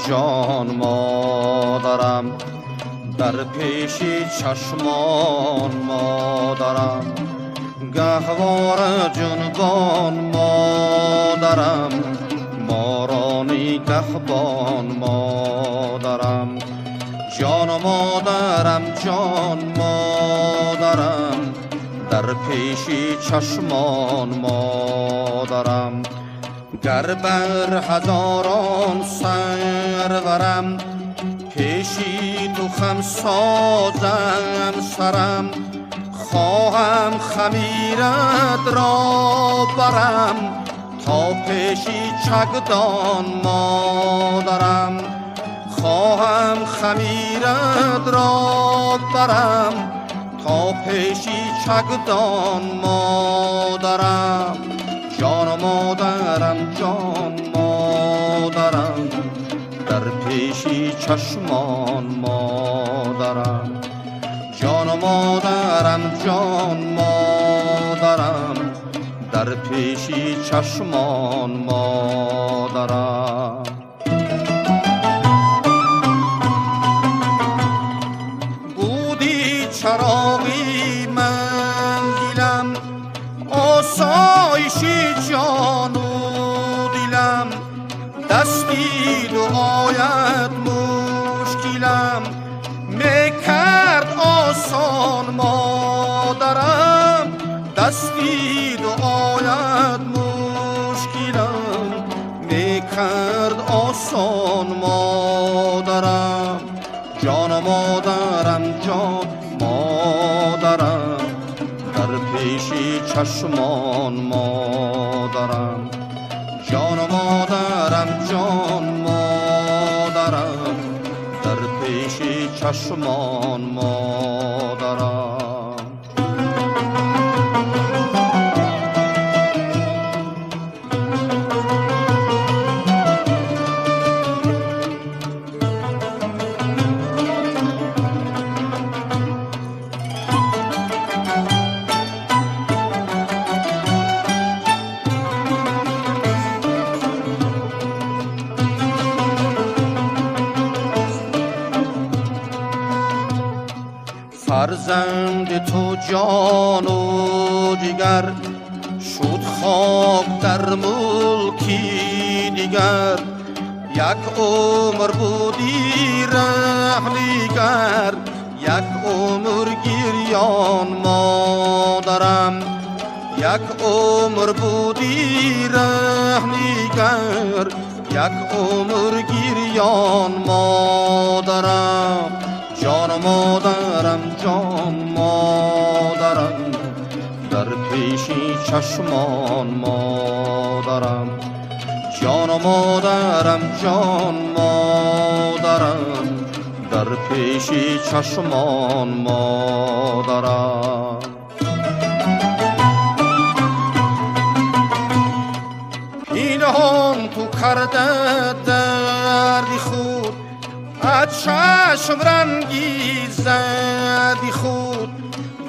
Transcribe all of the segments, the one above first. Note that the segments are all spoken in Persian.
جان مادرم، در پیش چشمان مادرم، گهواره جنبان مادرم، مارانی گهبان مادرم. جان مادرم جان مادرم، در پیش چشمان مادرم. گر بر هزاران سرورم، پیشی تو خم سازم سرم. خواهم خمیرت را برم، تا پیشی چگدان مادرم. خواهم خمیرت را برم، تا پیشی چگدان مادرم. جان مادرم جان مادرم، در پیشی چشمان مادرم. جان مادرم جان مادرم، در پیشی چشمان مادرم. بودی چراغی منزلم، آسایشی جان و دلم. دستی دعایت مشکلم، میکرد آسان مادرم. دستی دعایت مشکلم، میکرد آسان مادرم. جان مادرم جان مادرم، در پیشی چشمان مادرم. جان مادرم جان مادرم، در پیشی چشمان مادرم. فرزند تو جان و جگر، شد خاک در ملکی دیگر. یک عمر بودی رهنگر، یک عمر گریان مادرم. یک عمر بودی رهنگر، یک عمر گریان مادرم. جان مادرم جان مادرم، در پیشی چشمان مادرم. جان مادرم جان مادرم، در پیشی چشمان مادرم. اینهان تو کرده دردی خود، از چشم رنگی زدی خود.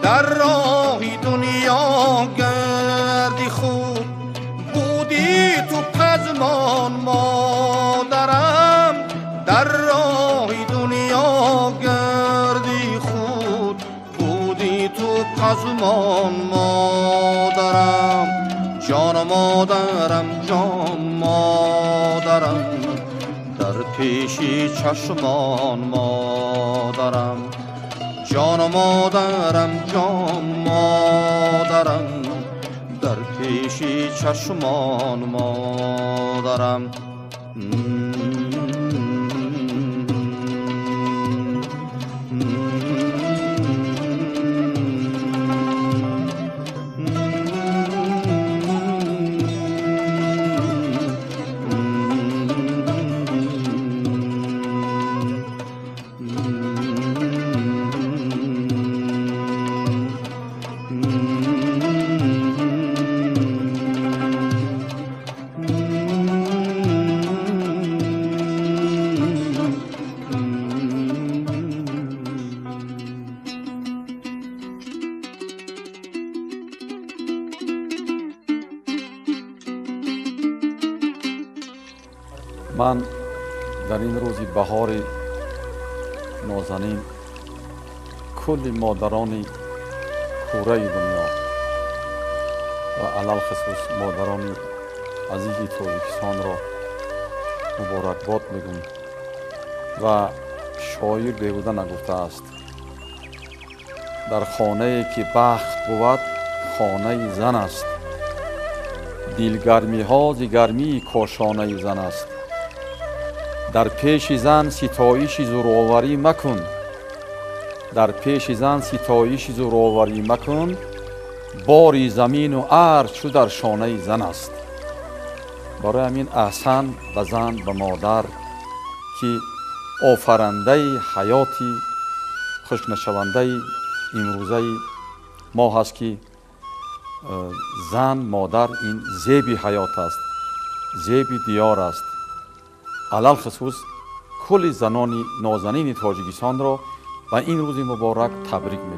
در راهی دنیا گردی خود، بودی تو پزمان مادرم. در راهی دنیا گردی خود، بودی تو پزمان مادرم. جان مادرم جان مادرم، در پیشی چشمان مادرم. جان مادرم جان مادرم، در پیشی چشمان مادرم. من در این روزی بهار نازنین کل مادران کوره دنیا و علل خصوص مادران عزیز تاجیکستان را مبارکباد میگویم و شاعر بیهوده نگفته است در خانه که بخت بود خانه زن است، دلگرمی ها ز گرمی کاشانه زن است. در پیش زن ستایش زورآوری مکن، در پیش زن ستایش زورآوری مکن، باری زمین و ارض چو در شانه زن است. برای همین احسان به زن به مادر که آفرنده حیاتی خوشنشونده امروزه ما هست که زن مادر این زیب حیات است، زیب دیار است. علل خصوص کل زنان نازنین تاجیکستان را و این روز مبارک تبریک می‌گویم.